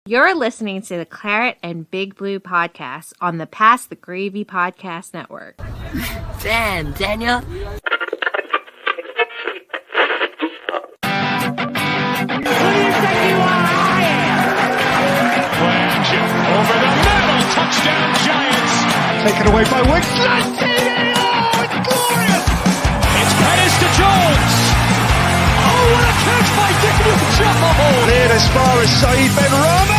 You're listening to the Claret and Big Blue podcast on the Pass the Gravy Podcast Network. Damn, Daniel. Over the middle, touchdown Giants. Taken away by Wicks. Oh, it's glorious. It's Pettis to Jones. Oh, what a catch by Daniel Jones. Cleared as far as Saeed Ben Rama.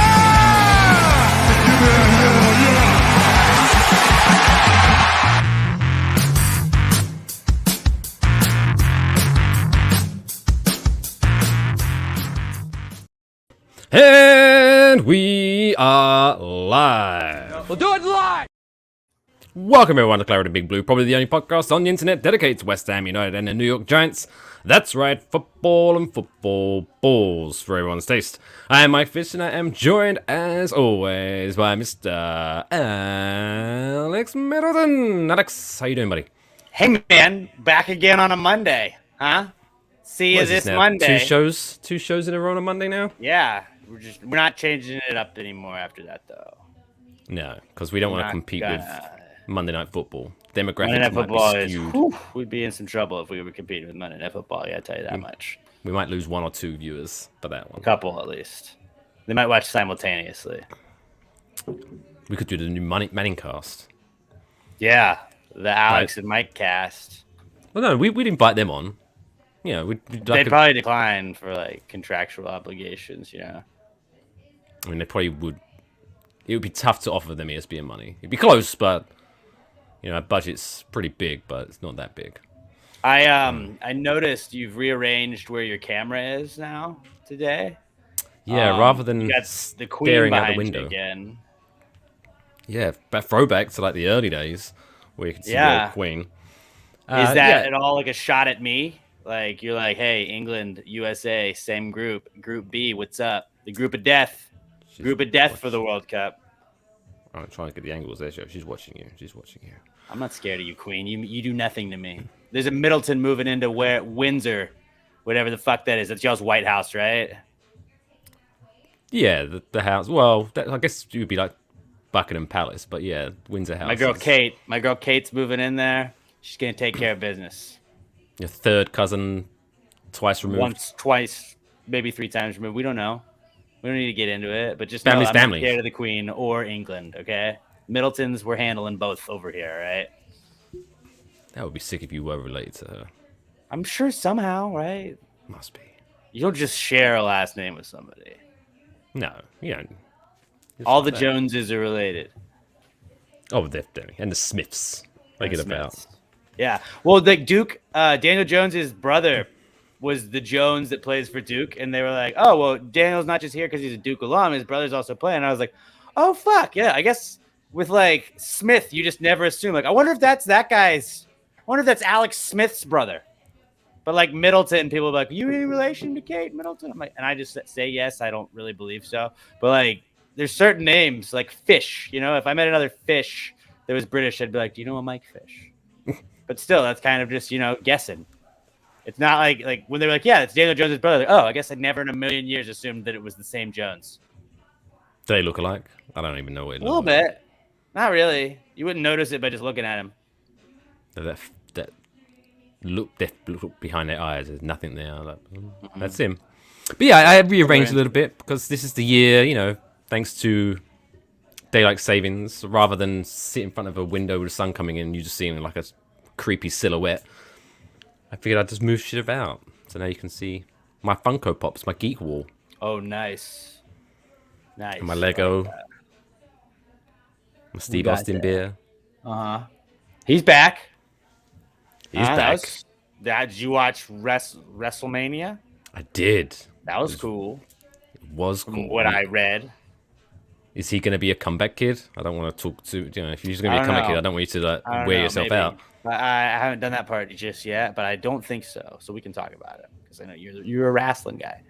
And we are live. We'll do it live. Welcome everyone to Claret and Big Blue, probably the only podcast on the internet dedicated to West Ham United and the New York Giants. That's right, football and football balls for everyone's taste. I am Mike Fish and I am joined as always by Mr. Alex Middleton. Alex, how you doing, buddy? Hey man, back again on a Monday, huh? See you this Monday. Two shows in a row on a Monday now? Yeah, we're not changing it up anymore after that though. No, because we don't want to compete with Monday Night Football. Demographics Monday Night Football might be skewed. we'd be in some trouble if we were competing with Monday Night Football. Yeah, I tell you that much. We might lose one or two viewers for that A one. couple at least. They might watch simultaneously. We could do the new Manning cast. Yeah, the Alex and Mike cast. Well, no, we'd invite them on. You know, They'd probably decline for like contractual obligations. You know. I mean, they probably would. It would be tough to offer them ESPN money. It'd be close, but you know, our budget's pretty big, but it's not that big. I noticed you've rearranged where your camera is now today. Yeah, rather than you got the Queen staring out the behind you window again. Yeah, that throwback to like the early days where you could see the old Queen. Is that at all like a shot at me? Like you're like, hey, England, USA, same group, Group B, what's up? The group of death. Group of death for the World Cup. I'm trying to get the angles there. She's watching you. She's watching you. I'm not scared of you, Queen. You do nothing to me. There's a Middleton moving into Windsor, whatever the fuck that is. That's y'all's White House, right? Yeah, the house. Well, I guess it would be like Buckingham Palace, but yeah, Windsor House. My girl Kate's moving in there. She's gonna take care of business. Your third cousin, twice removed. Once, twice, maybe 3 times removed. We don't know. We don't need to get into it, but just Family's know I'm family. not scared of the Queen or England, okay? Middletons, we're handling both over here, right? That would be sick if you were related to her. I'm sure somehow, right? Must be. You don't just share a last name with somebody. No, you don't. All the Joneses are related. Oh, definitely. And the Smiths. They get about. Yeah. Well, the Duke, Daniel Jones's brother was the Jones that plays for Duke. And they were like, oh, well, Daniel's not just here because he's a Duke alum. His brother's also playing. And I was like, oh, fuck. Yeah, I guess with like Smith, you just never assume. Like, I wonder if that's Alex Smith's brother. But like Middleton, people are like, you in relation to Kate Middleton? I'm like, and I just say yes. I don't really believe so. But like, there's certain names like Fish. You know, if I met another Fish that was British, I'd be like, do you know a Mike Fish? But still, that's kind of just, you know, guessing. It's not like when they're like, yeah, it's Daniel Jones' brother. Like, oh, I guess I never in a million years assumed that it was the same Jones. Do they look alike? I don't even know what it looks like. A little bit. Not really. You wouldn't notice it by just looking at him. That look behind their eyes, there's nothing there. Like, that's him. But yeah, I rearranged a little bit because this is the year, you know, thanks to daylight savings, rather than sit in front of a window with the sun coming in, you just seeing like a creepy silhouette. I figured I'd just move shit about. So now you can see my Funko Pops, my geek wall. Oh, nice. Nice. And my Lego. My Steve Austin beer. Uh-huh. He's back. He's back. Did you watch WrestleMania? I did. That was cool. It was cool. From what I read. Is he going to be a comeback kid? I don't want to talk to, you know, if he's going to be a comeback kid, I don't want you to wear yourself out. I haven't done that part just yet, but I don't think so. So we can talk about it because I know you're a wrestling guy.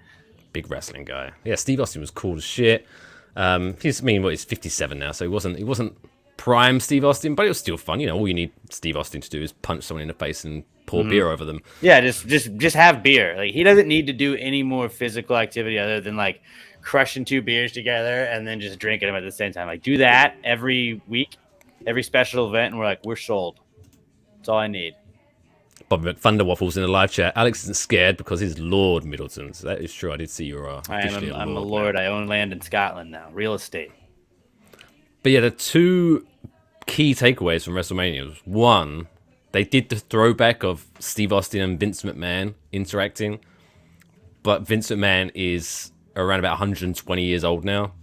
Big wrestling guy. Yeah, Steve Austin was cool as shit. He's 57 now, so he wasn't prime Steve Austin, but it was still fun. You know, all you need Steve Austin to do is punch someone in the face and pour beer over them. Yeah, just have beer. Like he doesn't need to do any more physical activity other than like crushing 2 beers together and then just drinking them at the same time. Like, do that every week, every special event, and we're sold. That's all I need. Bob McThunder Waffles in the live chat. Alex isn't scared because he's Lord Middleton. So that is true. I did see you are officially I'm a lord. I own land in Scotland now. Real estate. But yeah, the 2 key takeaways from WrestleMania was, one, they did the throwback of Steve Austin and Vince McMahon interacting, but Vince McMahon is around about 120 years old now.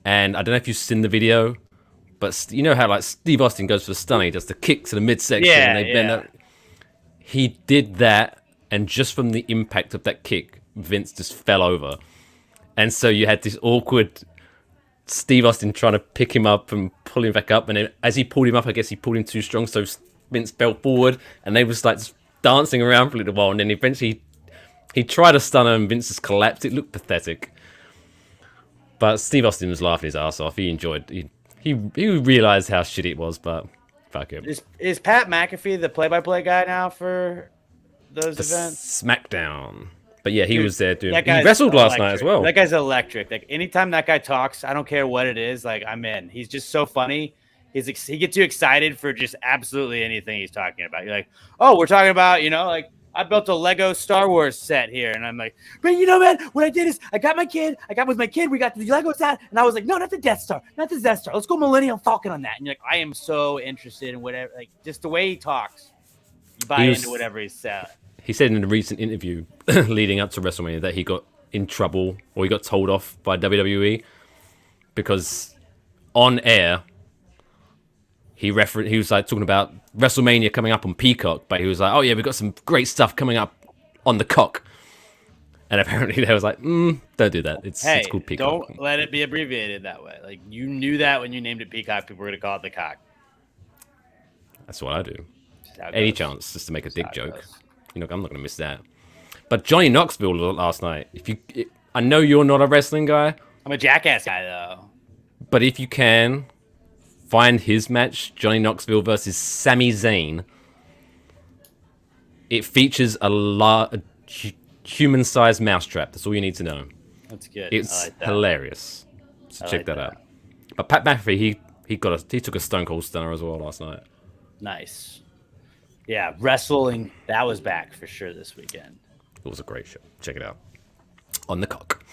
And I don't know if you've seen the video, but you know how like Steve Austin goes for the stun, he does the kick to the midsection, and they bend up. He did that, and just from the impact of that kick, Vince just fell over. And so you had this awkward Steve Austin trying to pick him up and pull him back up, and then as he pulled him up, I guess he pulled him too strong, so Vince fell forward, and they was like just dancing around for a little while, and then eventually he tried to stun him, and Vince just collapsed. It looked pathetic. But Steve Austin was laughing his ass off. He enjoyed he realized how shit it was, but fuck him. Is Pat McAfee the play-by-play guy now for those events? SmackDown. But yeah, he was there doing. He guy's wrestled last electric. night as well. That guy's electric. Like anytime that guy talks, I don't care what it is. Like I'm in. He's just so funny. He gets you excited for just absolutely anything he's talking about. You're like, oh, we're talking about, like I built a Lego Star Wars set here, and I'm like, but man, what I did is I got with my kid, we got the Lego set, and I was like, no, not the Death Star, let's go Millennium Falcon on that. And you're like, I am so interested in whatever, like just the way he talks, you buy into whatever he said. He said in a recent interview leading up to WrestleMania that he got in trouble, or he got told off by WWE because on air he was like talking about WrestleMania coming up on Peacock, but he was like, oh yeah, we've got some great stuff coming up on the cock. And apparently they was like, don't do that. It's called Peacock. Don't let it be abbreviated that way. Like you knew that when you named it Peacock, people were going to call it the cock. That's what I do. Any chance just to make a dick joke. I'm not going to miss that. But Johnny Knoxville last night. I know you're not a wrestling guy. I'm a Jackass guy though. But if you can find his match, Johnny Knoxville versus Sami Zayn, it features a human-sized mousetrap. That's all you need to know. That's good. It's hilarious. So check that out. But Pat McAfee, he took a Stone Cold Stunner as well last night. Nice. Yeah, wrestling, that was back for sure this weekend. It was a great show. Check it out. On the cock.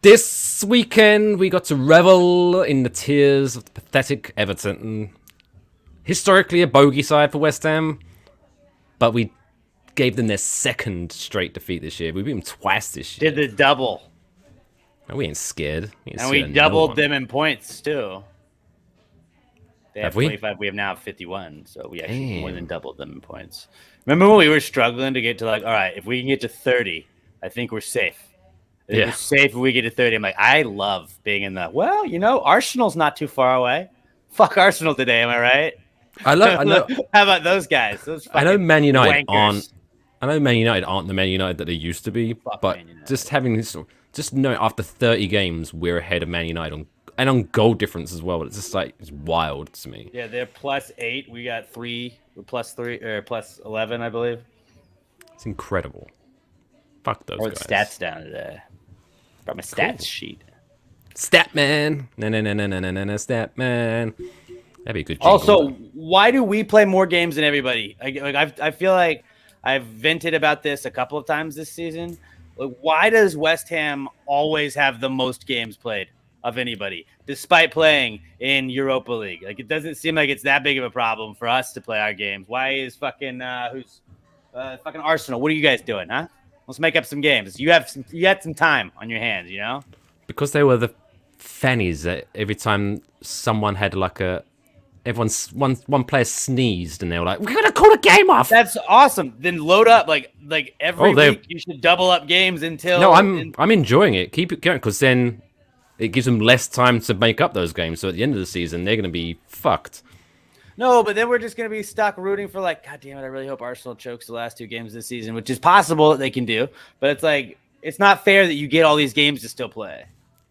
This weekend, we got to revel in the tears of the pathetic Everton. Historically a bogey side for West Ham, but we gave them their second straight defeat this year. We beat them twice this year. Did the double. And we ain't scared. And we doubled them in points, too. They have 25. We have now 51, so we actually more than doubled them in points. Remember when we were struggling to get to all right, if we can get to 30, I think we're safe. We're safe if we get to 30. I'm like, I love being in the, Arsenal's not too far away. Fuck Arsenal today, am I right? I know. How about those guys? I know Man United wankers. aren't the Man United that they used to be, but just having this, just knowing after 30 games, we're ahead of Man United on goal difference as well. It's just like, it's wild to me. Yeah, they're +8. We got 3. We're +3 or +11, I believe. It's incredible. Fuck those guys. Stats down today. Brought my stats sheet. Statman. No, Statman. That'd be a good jingle. Also, why do we play more games than everybody? I feel like I've vented about this a couple of times this season. Like, why does West Ham always have the most games played of anybody, despite playing in Europa League? Like, it doesn't seem like it's that big of a problem for us to play our games. Why is fucking fucking Arsenal? What are you guys doing, huh? Let's make up some games. You had some time on your hands, Because they were the fannies that every time someone had one player sneezed and they were like, we're gonna call the game off. That's awesome. Then load up like every week. You should double up games until. No, I'm enjoying it. Keep it going because then it gives them less time to make up those games. So at the end of the season, they're gonna be fucked. No, but then we're just going to be stuck rooting for God damn it, I really hope Arsenal chokes the last 2 games this season, which is possible that they can do. But it's like, it's not fair that you get all these games to still play.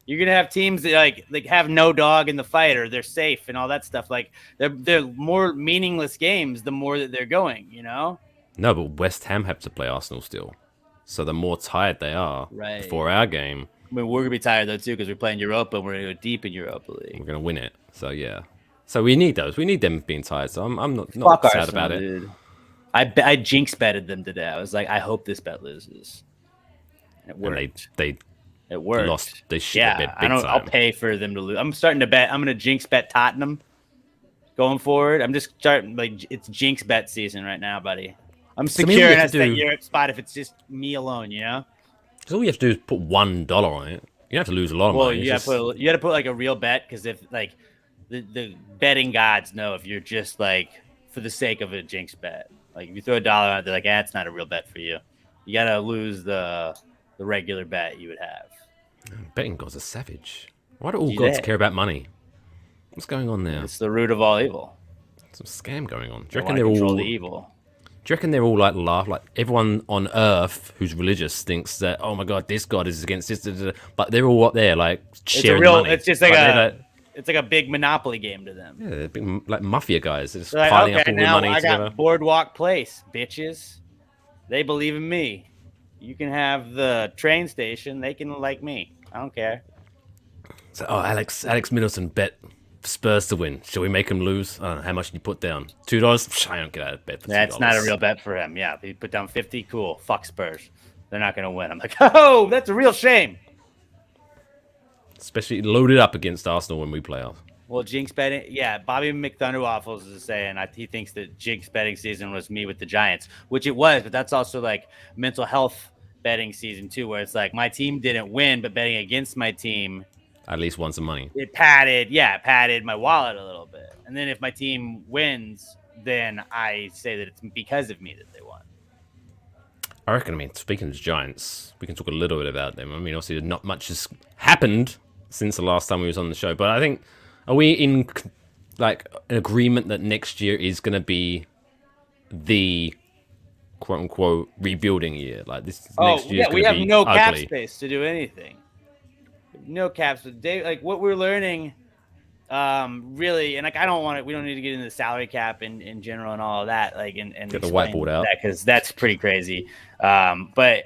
You're going to have teams that have no dog in the fight or they're safe and all that stuff. Like, they're more meaningless games the more that they're going, No, but West Ham have to play Arsenal still. So the more tired they are before our game, I mean, we're gonna be tired though too because we're playing Europa and we're gonna go deep in Europa League. we're gonna win it. So yeah. So we need those. We need them being tired. So I'm not Fuck sad Arsenal, about it. dude. I jinx betted them today. I was like, I hope this bet loses. And it worked. And they it worked. lost. They shit a bit big I'll time. pay for them to lose. I'm starting to bet. I'm gonna jinx bet Tottenham going forward. I'm just starting like it's jinx bet season right now, buddy. I'm securing us that Europe spot if it's just me alone, you know. Because all you have to do is put $1 on it. You don't have to lose a lot of money. You got to put like a real bet because if like the betting gods know if you're just like for the sake of a jinx bet, like if you throw $1 on it, they're like, it's not a real bet for you. You got to lose the regular bet you would have. Betting gods are savage. Why do all gods care about money? What's going on there? It's the root of all evil. Some scam going on. Do They you reckon wanna they're control all the evil? Do you reckon they're all like laugh? Like everyone on Earth who's religious thinks that, oh my god, this god is against this, but they're all up there like sharing money. It's just like it's like a big Monopoly game to them. Yeah, they're big, like mafia guys. They're just They're like, piling okay, up all the now money I together. got Boardwalk Place, bitches. They believe in me. You can have the train station. They can like me. I don't care. So, Alex Middleton bet Spurs to win. Shall we make him lose? I don't know. How much did you put down? $2? I don't get out of bed for $2. That's not a real bet for him. Yeah, if he put down 50, cool. Fuck Spurs. They're not going to win. I'm like, oh, that's a real shame. Especially loaded up against Arsenal when we play off. Well, jinx betting, yeah. Bobby McThunderwaffles is saying he thinks that jinx betting season was me with the Giants, which it was, but that's also like mental health betting season too, where it's like my team didn't win, but betting against my team at least won some money. It padded my wallet a little bit. And then if my team wins, then I say that it's because of me that they won. I reckon, speaking of Giants, we can talk a little bit about them. Obviously, not much has happened since the last time we was on the show, but I think, are we in like an agreement that next year is going to be the quote unquote rebuilding year? Like this next year is going to be ugly. We have no cap space to do anything. No caps. Like what we're learning, really, and like we don't need to get into the salary cap in general and all of that. Like and get the whiteboard out because that's pretty crazy. But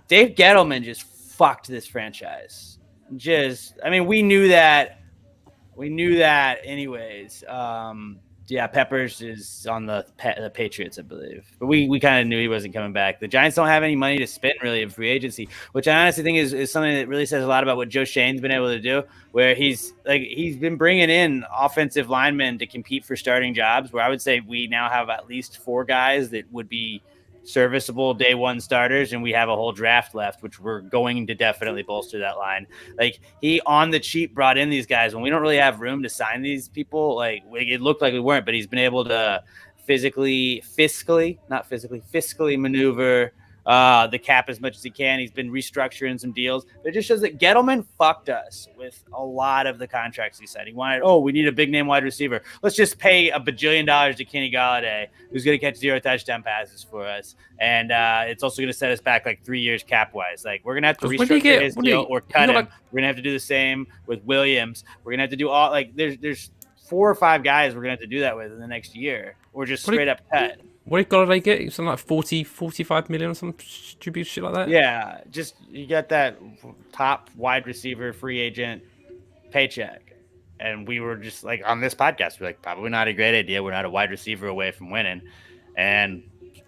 Dave Gettleman just fucked this franchise. We knew that. We knew that anyways. Peppers is on the Patriots, I believe. But we kind of knew he wasn't coming back. The Giants don't have any money to spend really in free agency, which I honestly think is something that really says a lot about what Joe Shane's been able to do, where he's been bringing in offensive linemen to compete for starting jobs, where I would say we now have at least 4 guys that would be serviceable day one starters, and we have a whole draft left, which we're going to definitely bolster that line. Like he on the cheap brought in these guys when we don't really have room to sign these people. Like it looked like we weren't, but he's been able to fiscally maneuver the cap as much as he can. He's been restructuring some deals, but it just shows that Gettleman fucked us with a lot of the contracts he said. He wanted, we need a big name wide receiver. Let's just pay $1 bajillion to Kenny Golladay, who's going to catch 0 touchdown passes for us. And it's also going to set us back like 3 years cap wise. Like we're going to have to restructure his deal or cut him. We're going to have to do the same with Williams. We're going to have to do all like there's 4 or 5 guys we're going to have to do that with in the next year, or just straight up cut. What did Golladay get? Something like 40, 45 million or some stupid shit like that? Yeah, just you got that top wide receiver free agent paycheck. And we were just like on this podcast, we're like, probably not a great idea. We're not a wide receiver away from winning. And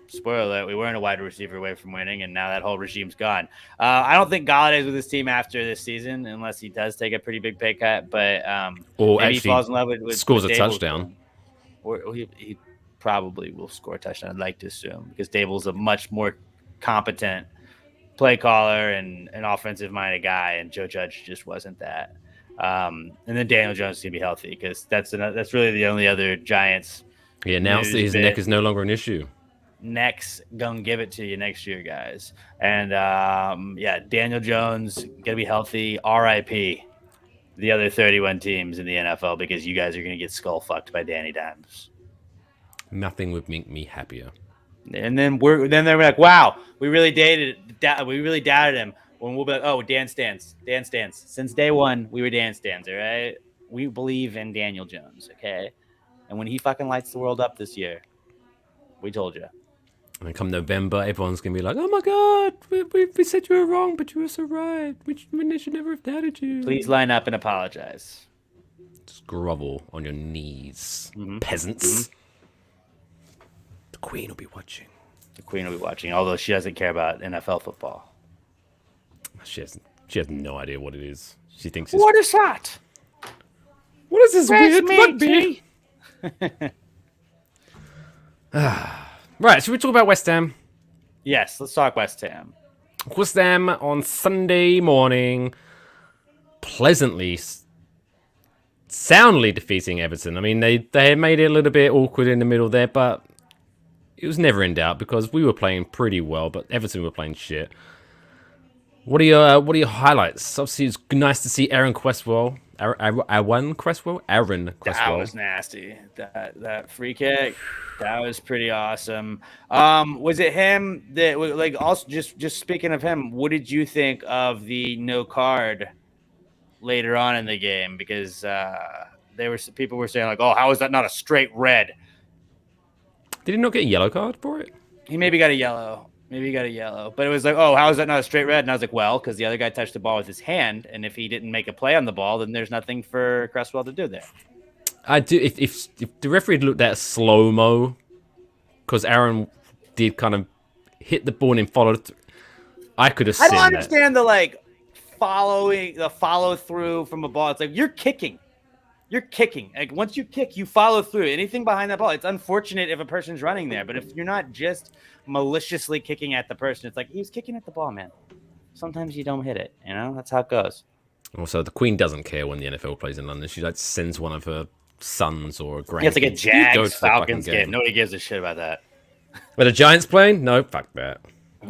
spoiler alert, we weren't a wide receiver away from winning, and now that whole regime's gone. I don't think Galladay's with his team after this season, unless he does take a pretty big pay cut. But or maybe actually he falls in love with scores with a Dable. touchdown. Or he probably will score a touchdown, I'd like to assume, because Dable's a much more competent play caller and an offensive-minded guy, and Joe Judge just wasn't that. And then Daniel Jones is going to be healthy, because that's really the only other Giants. He announced that his neck is no longer an issue. Neck's gonna give it to you next year, guys. And Daniel Jones gonna be healthy. RIP the other 31 teams in the NFL, because you guys are gonna get skull fucked by Danny Dimes. Nothing would make me happier. And then they're like, wow, we really doubted him. When we'll be like, oh, Dan stands. Since day one, we were Dan stands, all right? We believe in Daniel Jones, okay? And when he fucking lights the world up this year, we told you. And then come November, everyone's going to be like, oh my God, we said you were wrong, but you were so right. We should never have doubted you. Please line up and apologize. Just grovel on your knees, peasants. The Queen will be watching. The Queen will be watching, although she doesn't care about NFL football. She has no idea what it is. She thinks it's... What is that? What is this weird rugby? Right, should we talk about West Ham? Yes, let's talk West Ham. West Ham on Sunday morning, pleasantly, soundly defeating Everton. I mean, they made it a little bit awkward in the middle there, but it was never in doubt because we were playing pretty well, but Everton were playing shit. What are your highlights? Obviously, it's nice to see Aaron Cresswell. Aaron Cresswell. That was nasty. That free kick, that was pretty awesome. Was it him that like also just speaking of him? What did you think of the no card later on in the game? Because people were saying like, oh, how is that not a straight red? Did he not get a yellow card for it? He maybe got a yellow. But it was like, oh, how is that not a straight red? And I was like, well, because the other guy touched the ball with his hand, and if he didn't make a play on the ball, then there's nothing for Cresswell to do there. I do. If the referee had looked at slow-mo, because Aaron did kind of hit the ball and follow through, I could have seen that. I don't understand the follow through from a ball. It's like you're kicking. Like once you kick, you follow through. Anything behind that ball, it's unfortunate if a person's running there, but if you're not just maliciously kicking at the person, it's like he was kicking at the ball, man. Sometimes you don't hit it, that's how it goes. Also, the Queen doesn't care when the NFL plays in London. She like sends one of her sons or a grandkids. It's like a Jags Falcons game. Nobody gives a shit about that. But the Giants playing? No, fuck that.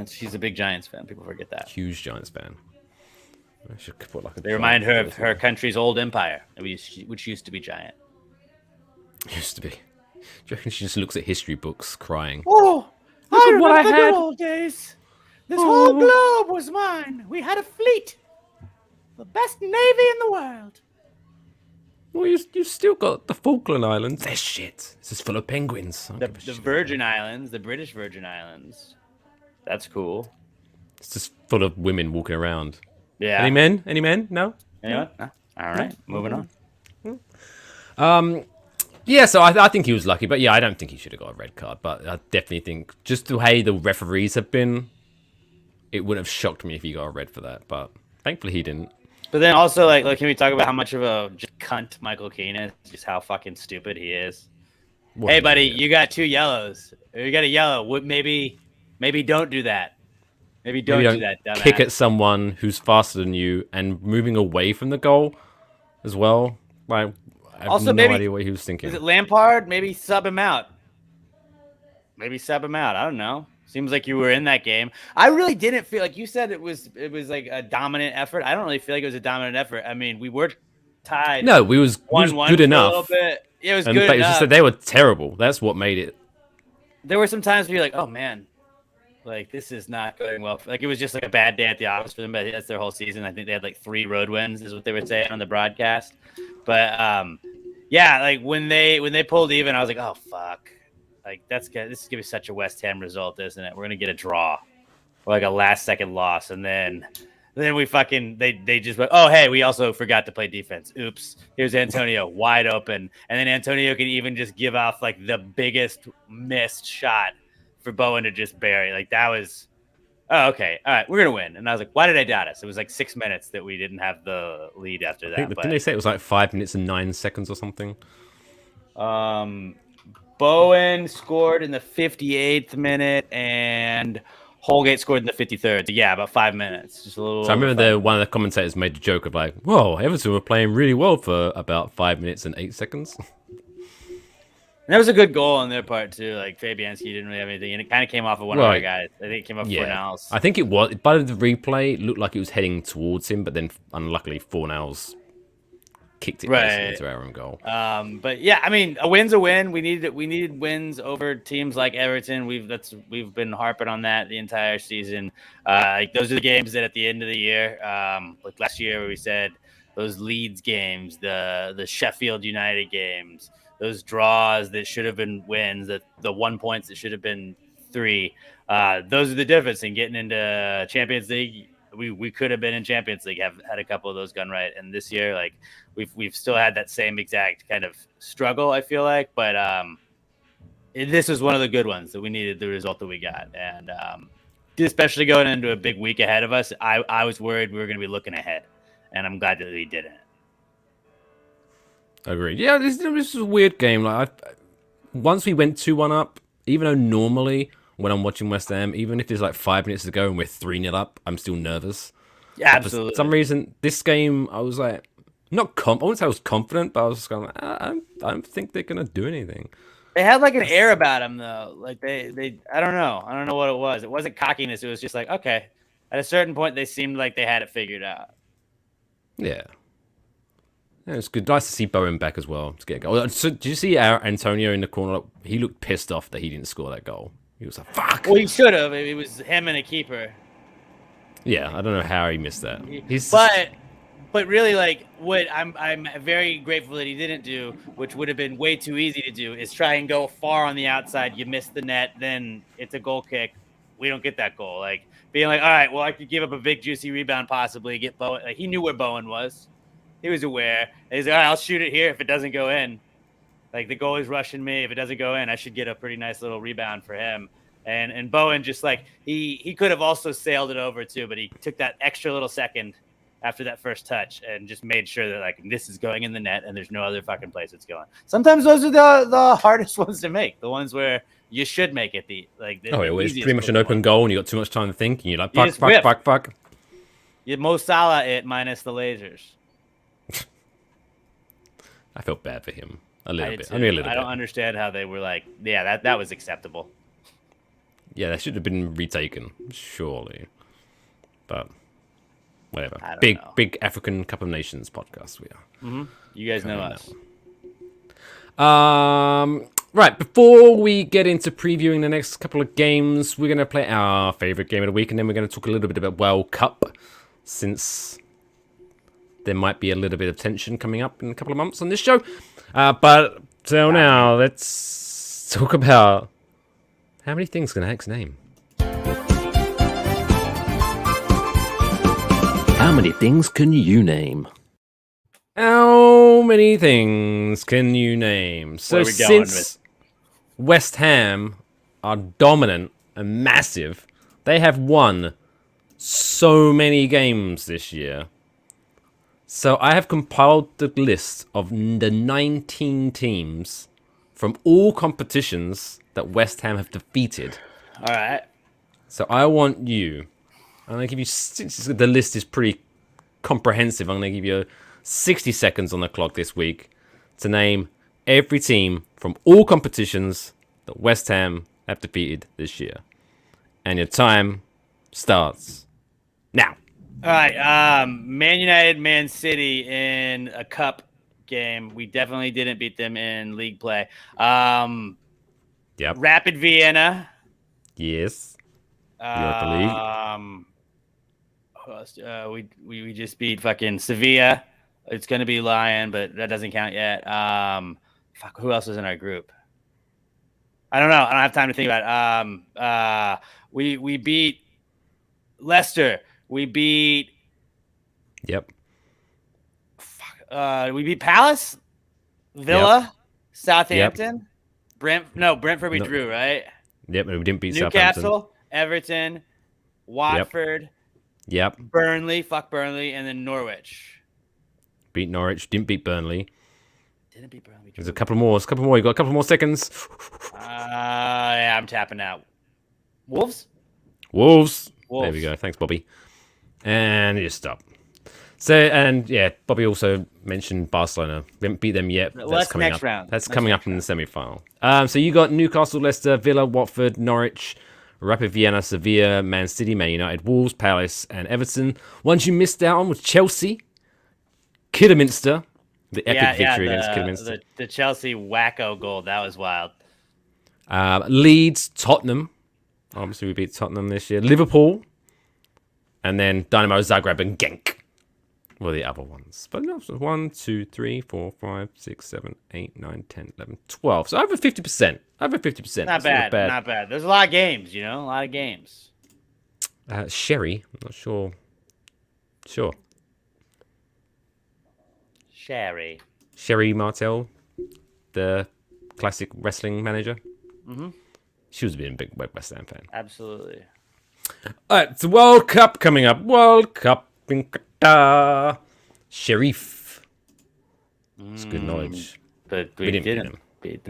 She's a big Giants fan. People forget that. Huge Giants fan. I should put like they remind her of her country's old empire, which used to be giant. Used to be. Do you reckon she just looks at history books crying? Oh, look at what I had. Good old days. This whole globe was mine. We had a fleet. The best navy in the world. Well, you still got the Falkland Islands. They're shit. This is full of penguins. The Virgin Islands, the British Virgin Islands. That's cool. It's just full of women walking around. Yeah. Any men? No? Anyone? No? All right. Moving on. Yeah, so I think he was lucky. But yeah, I don't think he should have got a red card. But I definitely think just the way the referees have been, it would have shocked me if he got a red for that. But thankfully he didn't. But then also, like can we talk about how much of a just cunt Michael Keane is? Just how fucking stupid he is. Hey, buddy, you got 2 yellows. Or you got a yellow. Maybe don't do that. Maybe don't do that, dumbass. Kick at someone who's faster than you and moving away from the goal as well. Like, I have no idea what he was thinking. Is it Lampard? Maybe sub him out. I don't know. Seems like you were in that game. I really didn't feel like you said it was like a dominant effort. I don't really feel like it was a dominant effort. I mean, we were tied. No, we was good enough. A little bit. It was good enough. Just that they were terrible. That's what made it. There were some times where you're like, oh man. Like, this is not going well. Like, it was just like a bad day at the office for them, but that's their whole season. I think they had like 3 road wins is what they were saying on the broadcast. But, yeah, like when they pulled even, I was like, oh, fuck. Like, this is going to be such a West Ham result, isn't it? We're going to get a draw or like a last-second loss. And then we fucking, they just went, oh, hey, we also forgot to play defense. Oops. Here's Antonio wide open. And then Antonio can even just give off like the biggest missed shot for Bowen to just bury. Like, that was, oh, okay. All right, we're going to win. And I was like, why did I doubt us? It was like 6 minutes that we didn't have the lead after that. Didn't they say it was like 5 minutes and 9 seconds or something? Bowen scored in the 58th minute and Holgate scored in the 53rd. So yeah, about 5 minutes. Just a little. So I remember one of the commentators made a joke of like, whoa, Everton were playing really well for about 5 minutes and 8 seconds. And that was a good goal on their part, too. Like, Fabianski didn't really have anything. And it kind of came off of one of our guys. I think it came off of Fornals. I think it was. By the replay, it looked like it was heading towards him. But then, unluckily, Fornals kicked it into our own goal. But, yeah, I mean, a win's a win. We needed wins over teams like Everton. We've been harping on that the entire season. Like, those are the games that at the end of the year, like last year where we said those Leeds games, the Sheffield United games, those draws that should have been wins, the 1 points that should have been 3. Those are the difference in getting into Champions League. We could have been in Champions League, have had a couple of those gone right, and this year, like we've still had that same exact kind of struggle. I feel like, but this was one of the good ones that we needed the result that we got, and especially going into a big week ahead of us, I was worried we were going to be looking ahead, and I'm glad that we didn't. Agreed. Yeah, this is a weird game. Like, once we went 2-1 up, even though normally when I'm watching West Ham, even if there's like 5 minutes to go and we're 3-0 up, I'm still nervous. Yeah, absolutely. For some reason, this game, I was like, I wouldn't say I was confident, but I was just going, I don't think they're going to do anything. They had like an air about them, though. Like they, I don't know what it was. It wasn't cockiness. It was just like, okay. At a certain point, they seemed like they had it figured out. Yeah. Yeah, it's good. Nice to see Bowen back as well to get a goal. So, did you see Antonio in the corner? He looked pissed off that he didn't score that goal. He was like, fuck. Well, he should have. It was him and a keeper. Yeah, I don't know how he missed that. But really, like, what I'm very grateful that he didn't do, which would have been way too easy to do, is try and go far on the outside. You miss the net, then it's a goal kick. We don't get that goal. Like, being like, all right, well, I could give up a big, juicy rebound possibly, get Bowen. Like, he knew where Bowen was. He was aware. And he's like, all right, I'll shoot it here if it doesn't go in. Like, the goalie's rushing me. If it doesn't go in, I should get a pretty nice little rebound for him. And Bowen just, like, he could have also sailed it over, too, but he took that extra little second after that first touch and just made sure that, like, this is going in the net and there's no other fucking place it's going. Sometimes those are the hardest ones to make, the ones where you should make it it's pretty much an open goal and you got too much time to think and you're like, fuck. You Mo Salah it minus the lasers. I felt bad for him a little bit. I don't understand how they were like, yeah, that was acceptable. Yeah, that should have been retaken, surely. But whatever. Big African Cup of Nations podcast we are. Mm-hmm. You guys know us. Right, before we get into previewing the next couple of games, we're going to play our favourite game of the week, and then we're going to talk a little bit about World Cup, since there might be a little bit of tension coming up in a couple of months on this show. But till now, let's talk about how many things can Alex name? How many things can you name? How many things can you name? So since West Ham are dominant and massive, they have won so many games this year. So I have compiled the list of the 19 teams from all competitions that West Ham have defeated. All right. So I want you, I'm going to give you, since the list is pretty comprehensive, I'm going to give you 60 seconds on the clock this week to name every team from all competitions that West Ham have defeated this year. And your time starts now. All right. Man United, Man City in a cup game. We definitely didn't beat them in league play. Yep. Rapid Vienna. Yes. Europa League. Who else? We just beat fucking Sevilla. It's gonna be Lyon, but that doesn't count yet. Who else was in our group? I don't know. I don't have time to think about it. We beat Leicester. We beat. Yep. We beat Palace, Villa, Southampton, Yep. Brentford. We drew, right? Yep, we didn't beat Newcastle, Southampton. Everton, Watford. Yep. Burnley, and then Norwich. Beat Norwich. Didn't beat Burnley. Didn't beat Burnley. There's a couple more. You got a couple more seconds. Yeah, I'm tapping out. Wolves. There we go. Thanks, Bobby. And you just stop. So, and yeah, Bobby also mentioned Barcelona. We haven't beat them yet. That's coming next up. round. That's coming up in the semi-final. So you got Newcastle, Leicester, Villa, Watford, Norwich, Rapid Vienna, Sevilla, Man City, Man United, Wolves, Palace, and Everton. Ones you missed out on was Chelsea, Kidderminster, the epic victory against Kidderminster. The Chelsea wacko goal, that was wild. Leeds, Tottenham. Obviously, we beat Tottenham this year. Liverpool, and then Dynamo Zagreb and Genk. Well, the other ones. But no, so 1, 2, 3, 4, 5, 6, 7, 8, 9, 10, 11, 12. So over 50%. Over 50%. Not bad. Not bad. There's a lot of games, a lot of games. Sherry, I'm not sure. Sure. Sherry Martel, the classic wrestling manager. Mm-hmm. She was being a big West Ham fan. Absolutely. All right, it's the World Cup coming up. World Cup in Qatar. Sheriff. It's good knowledge. But we didn't beat them.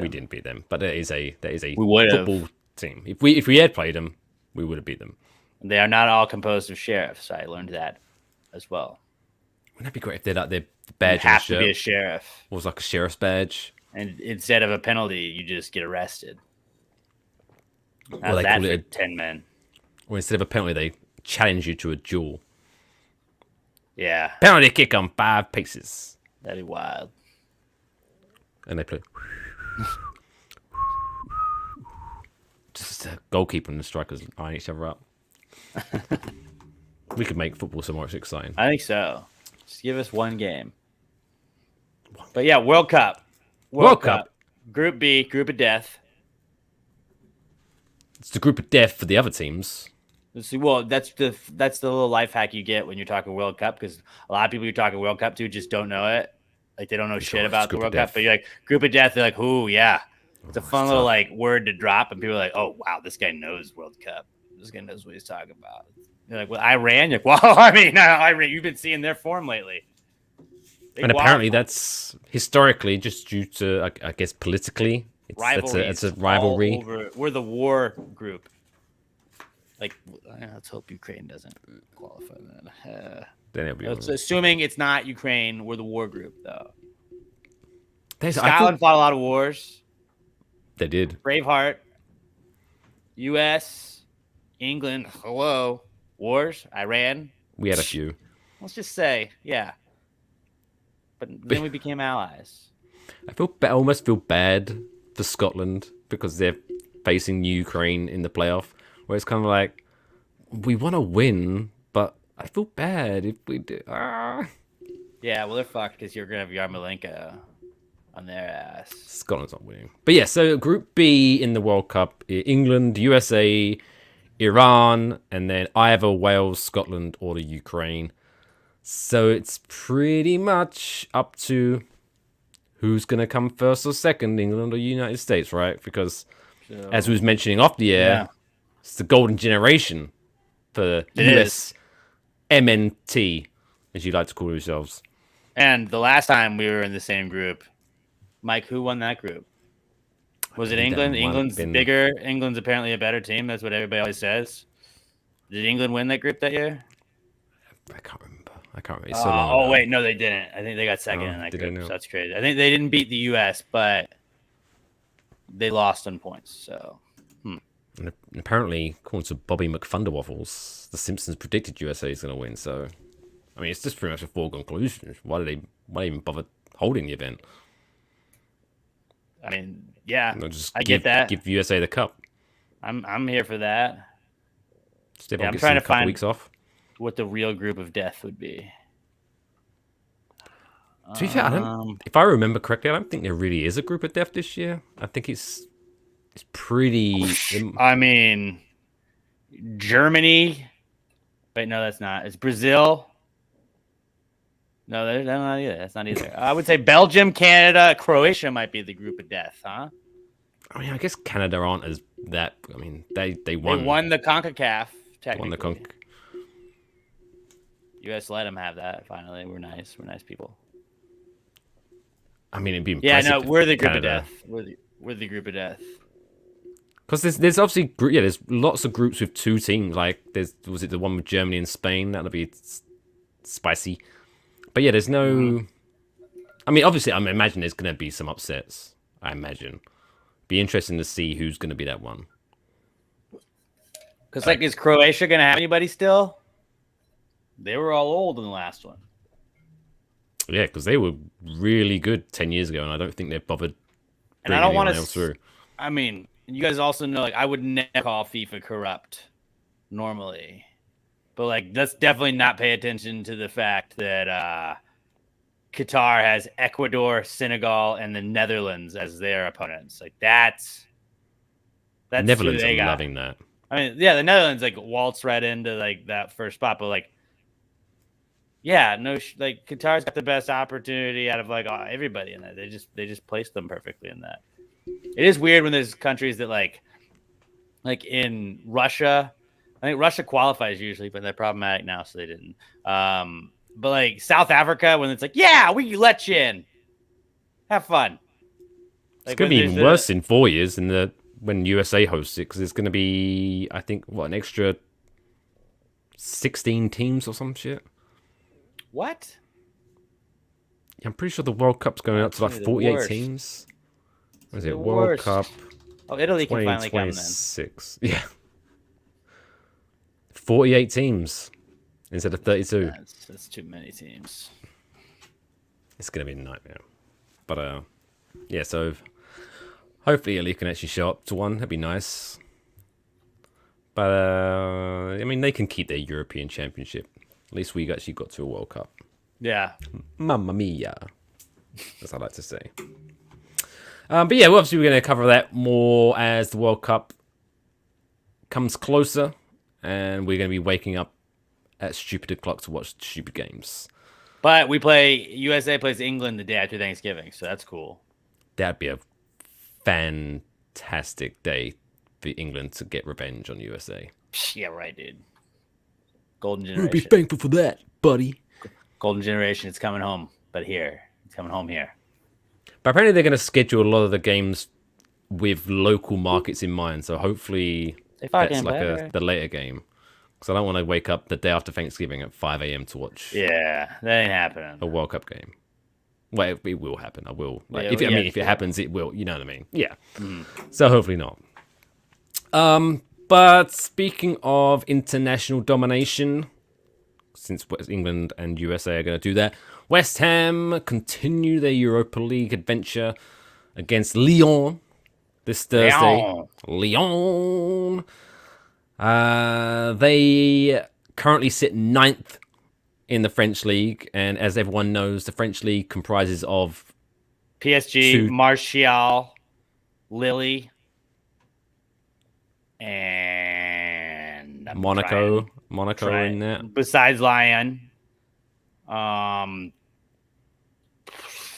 We didn't beat them. But there is a would've. football team. If we had played them, we would have beat them. They are not all composed of sheriffs. I learned that as well. Wouldn't that be great if they're like their badge? You have to be a sheriff. It was like a sheriff's badge. And instead of a penalty, you just get arrested. How's they that call for it 10 men? Or instead of a penalty, they challenge you to a duel. Yeah. Penalty kick on 5 pieces. That'd be wild. And they play. Just a goalkeeper and the strikers eyeing each other up. We could make football so much exciting. I think so. Just give us one game. But yeah, World Cup. World Cup. Group B, group of death. It's the group of death for the other teams. Well, that's the little life hack you get when you're talking World Cup, because a lot of people you're talking World Cup to just don't know it. Like, they don't know shit about the World Cup. But you're like, group of death, they're like, ooh, yeah. It's a fun little like word to drop, and people are like, oh wow, this guy knows World Cup. This guy knows what he's talking about. You're like, well, Iran? You're like, well, I mean, Iran, you've been seeing their form lately. And apparently that's historically just due to, I guess, politically. It's a rivalry. We're the war group. Like, let's hope Ukraine doesn't qualify then. Then it'll be assuming it's not Ukraine, we're the war group, though. Scotland fought a lot of wars. They did. Braveheart. U.S. England. Hello. Wars. Iran. We had a few. Let's just say, yeah. But then we became allies. I almost feel bad for Scotland because they're facing Ukraine in the playoff, where it's kind of like, we want to win, but I feel bad if we do. Yeah, well, they're fucked because you're going to have Yarmolenko on their ass. Scotland's not winning. But yeah, so Group B in the World Cup, England, USA, Iran, and then either Wales, Scotland, or the Ukraine. So it's pretty much up to who's going to come first or second, England or United States, right? Because as we was mentioning off the air, it's the golden generation for US MNT, as you like to call yourselves. And the last time we were in the same group, Mike, who won that group? Was it England? England's bigger. England's apparently a better team. That's what everybody always says. Did England win that group that year? I can't remember. It's so long ago. Wait, no, they didn't. I think they got second in that group. So that's crazy. I think they didn't beat the U.S., but they lost on points. So, And apparently, according to Bobby McFunderwaffles, the Simpsons predicted USA is going to win. So, I mean, it's just pretty much a foregone conclusion. Why even bother holding the event? I mean, yeah, get that. Give USA the cup. I'm here for that. I'm trying to find weeks off. What the real group of death would be. To be fair, if I remember correctly, I don't think there really is a group of death this year. I think it's pretty. I mean, Germany. Wait, no, that's not. It's Brazil. No, that's not either. That's not either. I would say Belgium, Canada, Croatia might be the group of death, huh? I mean, I guess Canada aren't as that. I mean, they won. They won the CONCACAF. Technically. Won the Conc. U.S. let them have that. Finally, we're nice. We're nice people. I mean, it'd be impressive. Yeah, no, we're the group of death. We're the group of death. Because there's obviously there's lots of groups with two teams. Like was it the one with Germany and Spain? That'll be spicy. But yeah, there's no. I mean, obviously, I imagine there's going to be some upsets. I imagine. Be interesting to see who's going to be that one. Because is Croatia going to have anybody still? They were all old in the last one. Yeah, because they were really good 10 years ago, and I don't think they've bothered. And I don't want to. I mean, you guys also know, I would never call FIFA corrupt normally. But like, let's definitely not pay attention to the fact that Qatar has Ecuador, Senegal, and the Netherlands as their opponents. Like that's Netherlands who are they got. loving that. I mean, yeah, the Netherlands like waltz right into like that first spot, but like, yeah, like Qatar's got the best opportunity out of like everybody in that. They just placed them perfectly in that. It is weird when there's countries that like in Russia. I think Russia qualifies usually, but they're problematic now, so they didn't. But like South Africa, when it's like, yeah, we let you in, have fun. It's going to be even worse in 4 years when USA hosts it, because it's going to be, I think, an extra 16 teams or some shit. What? Yeah, I'm pretty sure the World Cup's going up to like 48 teams. What is it? World Cup. Oh, Italy can finally come then. 2026. Yeah. 48 teams instead of 32. That's too many teams. It's going to be a nightmare. But, yeah, so hopefully Italy can actually show up to one. That'd be nice. But, I mean, they can keep their European Championship. At least we actually got to a World Cup. Yeah. Mamma mia. As I like to say. But yeah, obviously we're going to cover that more as the World Cup comes closer. And we're going to be waking up at stupid o'clock to watch stupid games. But USA plays England the day after Thanksgiving, so that's cool. That'd be a fantastic day for England to get revenge on USA. Yeah, right, dude. Golden generation. You'll be thankful for that, buddy. Golden generation, it's coming home. But it's coming home here. But apparently they're going to schedule a lot of the games with local markets in mind. So hopefully that's like the later game. Because I don't want to wake up the day after Thanksgiving at 5 a.m. to watch. Yeah, that ain't happening. A World Cup game. Well, it will happen. I will. Like, Yeah, if it happens, it will. You know what I mean? Yeah. Mm. So hopefully not. But speaking of international domination, since England and USA are going to do that, West Ham continue their Europa League adventure against Lyon this Thursday. Lyon. They currently sit 9th in the French league, and as everyone knows, the French league comprises of PSG, Martial, Lille, and Monaco in there. Besides Lyon,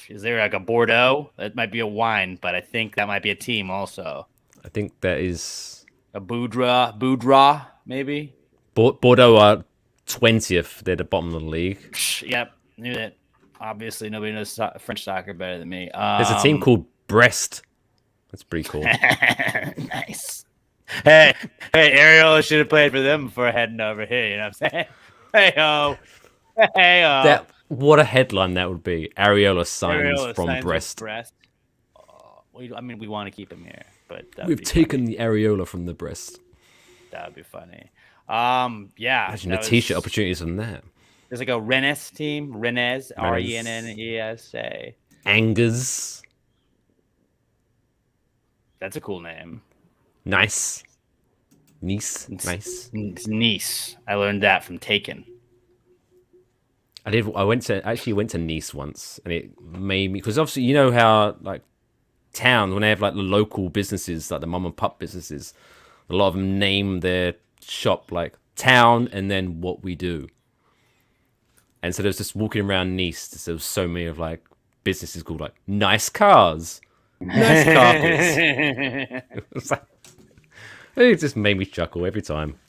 is there like a Bordeaux? That might be a wine, but I think that might be a team also. I think that is a Boudra, maybe. Bordeaux are 20th. They're the bottom of the league. Yep, knew that. Obviously, nobody knows French soccer better than me. There's a team called Brest. That's pretty cool. Nice. Hey, Areola should have played for them before heading over here. You know what I'm saying? Hey-ho. What a headline that would be. Areola signs from Brest. We want to keep him here, but we've taken the Areola from the Brest. That would be funny. Yeah. Imagine the t-shirt opportunities on that. There's like a Rennes team. Rennes, Rennesa. Angers. That's a cool name. Nice. Nice. It's Nice. I learned that from Taken. I went to Nice once, and it made me, because obviously you know how like towns, when they have like the local businesses, like the mom and pop businesses, a lot of them name their shop like town and then what we do. And so there's just walking around Nice, there was so many of like businesses called like nice cars, nice carpets. It just made me chuckle every time.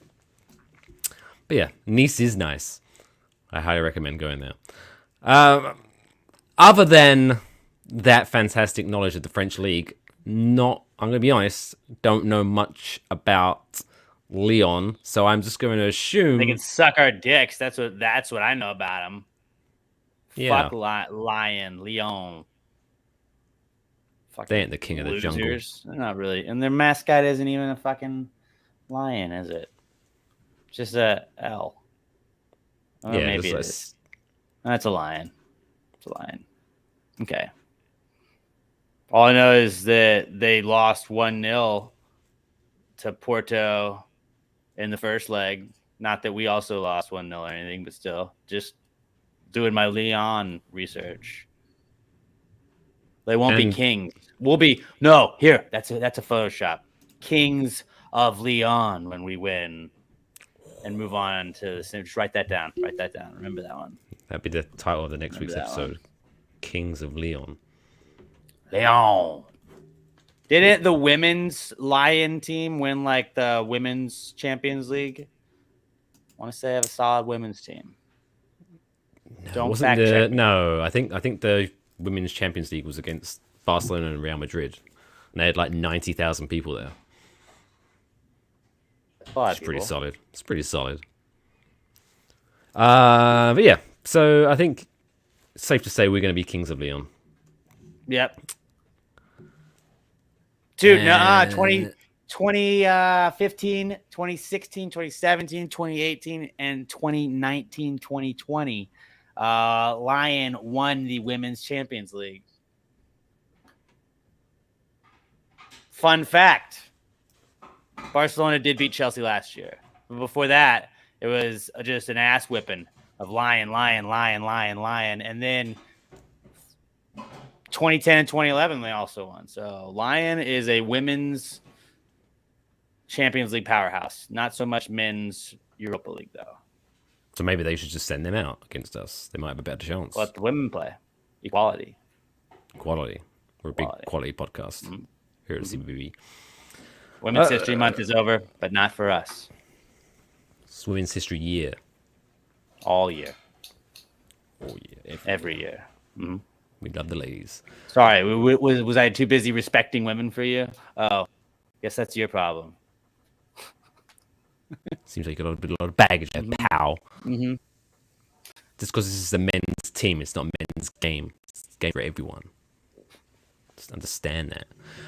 But yeah, Nice is nice. I highly recommend going there. Other than that fantastic knowledge of the French league, I'm going to be honest, don't know much about Lyon, so I'm just going to assume they can suck our dicks. That's what I know about them. Yeah. Fuck Lyon. Fucking they ain't the king of the jungle. They're not really, and their mascot isn't even a fucking lion, is it? Just a L. Oh, yeah, maybe it is. That's a lion. It's a lion. Okay. All I know is that they lost 1-0 to Porto in the first leg, Not that we also lost 1-0 or anything, but still, just doing my Lyon research. They won't be kings. We'll be here. That's a Photoshop. Kings of Lyon when we win, and move on to the. Just write that down. Write that down. Remember that one. That'd be the title of the next week's episode. Kings of Lyon. Lyon. Didn't the women's Lyon team win like the women's Champions League? I want to say I have a solid women's team. Don't fact check. No, I think the women's Champions League was against Barcelona and Real Madrid, and they had like 90,000 people there. It's pretty solid. It's pretty solid. But yeah, so I think it's safe to say we're going to be Kings of Lyon. Yep. Dude, 2015, 2016, 2017, 2018, and 2019, 2020. Lyon won the Women's Champions League. Fun fact. Barcelona did beat Chelsea last year. But before that, it was just an ass whipping of Lyon. And then 2010 and 2011, they also won. So Lyon is a women's Champions League powerhouse. Not so much men's Europa League, though. So maybe they should just send them out against us. They might have a better chance. Let the women play. Equality. We're a big quality podcast here at CBB. Women's History Month is over, but not for us. It's Women's History Year. All year. Every year. Mm-hmm. We love the ladies. Sorry, was I too busy respecting women for you? Oh, guess that's your problem. Seems like you got a lot of baggage there, pal. Mm-hmm. Just because this is a men's team, it's not a men's game. It's a game for everyone. Just understand that.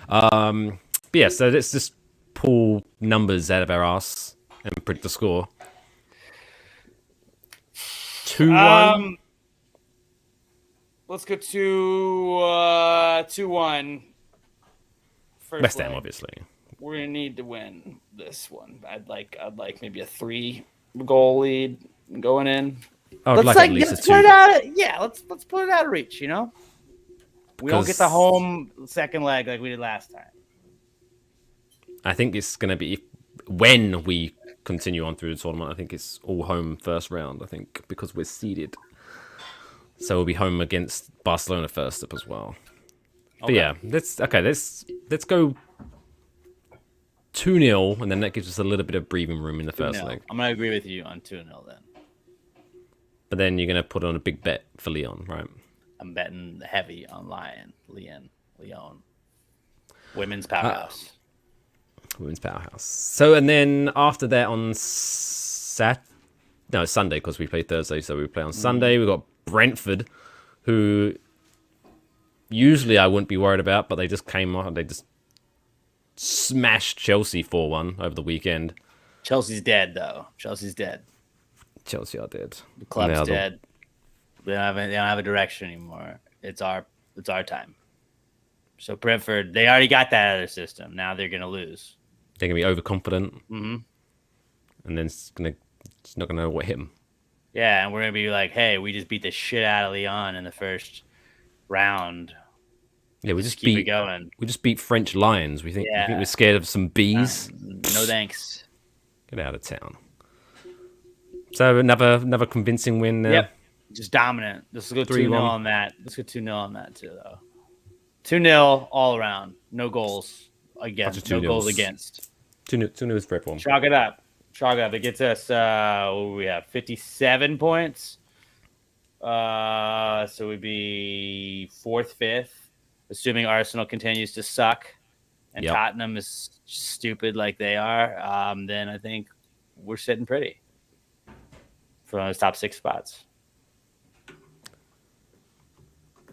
But yeah, so let's just pull numbers out of our ass and predict the score. 2-1. Let's go to 2-1. West Ham, obviously. We're gonna need to win this one. I'd like maybe a 3-goal lead going in. Let's put it out. Let's put it out of reach. You know, we don't get the home second leg like we did last time. I think it's gonna be when we continue on through the tournament. I think it's all home first round. I think because we're seeded, so we'll be home against Barcelona first up as well. Okay. But yeah, let's go 2-0, and then that gives us a little bit of breathing room in the first leg. I'm going to agree with you on 2-0 then. But then you're going to put on a big bet for Lyon, right? I'm betting heavy on Lyon. Women's powerhouse. Women's powerhouse. So, and then after that on Sunday, because we play Thursday, so we play on Sunday. We've got Brentford, who usually I wouldn't be worried about, but they just came on. They just smashed Chelsea 4-1 over the weekend. Chelsea's dead, though. Chelsea's dead. Chelsea are dead. The club's dead. They don't have a direction anymore. It's our time. So Brentford, they already got that out of their system. Now they're gonna lose. They're gonna be overconfident. Mm-hmm. And then it's not gonna know what hit them. Yeah, and we're gonna be like, hey, we just beat the shit out of Lyon in the first round. Yeah, we just keep it going. We just beat French Lions. We think we're scared of some bees. No thanks. Get out of town. So another convincing win there. Yep. Just dominant. Let's go 2-0 on that. Let's go 2-0 on that too, though. 2-0 all around. No goals against. No goals against. 2-0 is for everyone. Chalk it up. It gets us. We have 57 points. So we'd be 4th, 5th, assuming Arsenal continues to suck and Tottenham is stupid like they are. Then I think we're sitting pretty for those top 6 spots.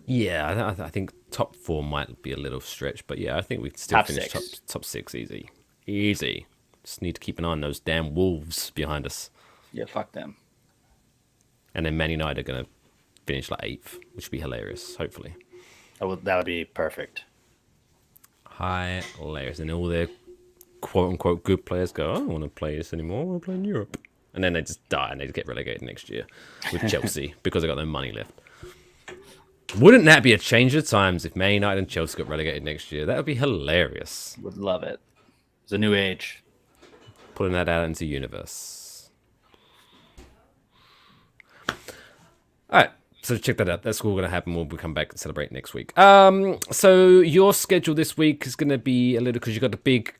Yeah, I think top 4 might be a little stretch, but yeah, I think we can still finish top 6 easy. Easy. Just need to keep an eye on those damn Wolves behind us. Yeah, fuck them. And then Man United are going to finish like 8th, which would be hilarious, hopefully. That would be perfect. Hilarious. And all their quote-unquote good players go, I don't want to play this anymore. I want to play in Europe. and then they just die and they get relegated next year with Chelsea because they got no money left. Wouldn't that be a change of times if Man United and Chelsea got relegated next year? That would be hilarious. Would love it. It's a new age. Putting that out into the universe. All right. So check that out. That's all going to happen. We'll come back and celebrate next week. So your schedule this week is going to be a little, because you've got the big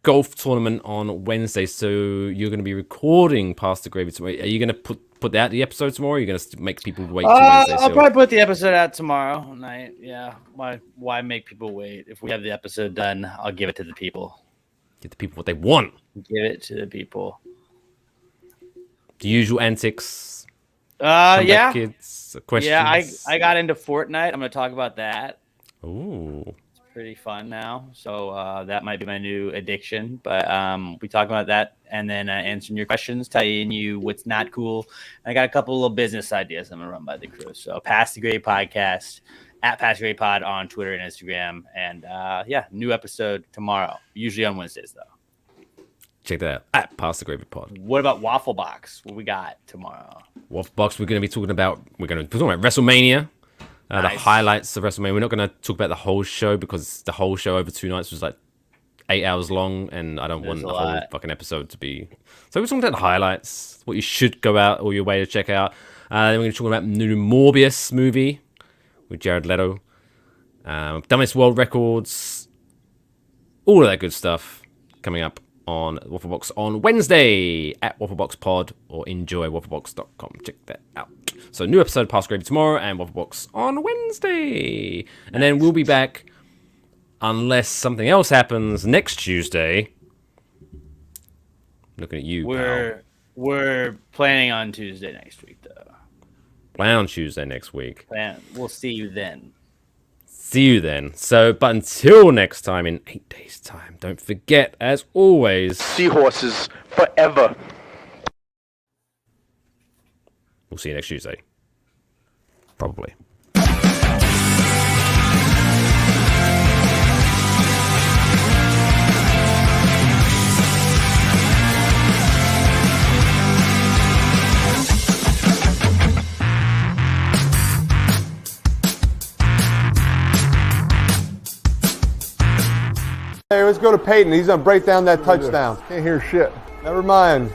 golf tournament on Wednesday. So you're going to be recording Past the Gravy tomorrow. Are you going to put out the episode tomorrow? Or are you going to make people wait till Wednesday? I'll probably put the episode out tomorrow night. Yeah. Why make people wait? If we have the episode done, I'll give it to the people. Get the people what they want. Give it to the people. The usual antics. Yeah. Kids, questions. Yeah, I got into Fortnite. I'm going to talk about that. Ooh. It's pretty fun now. So that might be my new addiction. But we talk about that and then answering your questions, telling you what's not cool. And I got a couple of little business ideas I'm going to run by the crew. So Pass the Gray Podcast, at Pass the Gray Pod on Twitter and Instagram. And new episode tomorrow, usually on Wednesdays, though. Check that out at Pass the Gravy Pod. What about Waffle Box? What we got tomorrow? Waffle Box, we're going to be talking about WrestleMania, nice. The highlights of WrestleMania. We're not going to talk about the whole show because the whole show over 2 nights was like 8 hours long, and I don't want the whole fucking episode to be. So we're talking about the highlights, what you should go out or your way to check out. Then we're going to talk about the new Morbius movie with Jared Leto, dumbest world records, all of that good stuff coming up on Wafflebox on Wednesday at WaffleboxPod or enjoywafflebox.com. Check that out. So new episode of Past Gravy tomorrow and Wafflebox on Wednesday. And then we'll be back unless something else happens next Tuesday. Looking at you, We're planning on Tuesday next week, though. Plan on Tuesday next week. We'll see you then. See you then. So, but until next time in 8 days' time, don't forget, as always, Seahorses forever. We'll see you next Tuesday. Probably. Hey, let's go to Peyton. He's going to break down that touchdown. Can't hear shit. Never mind.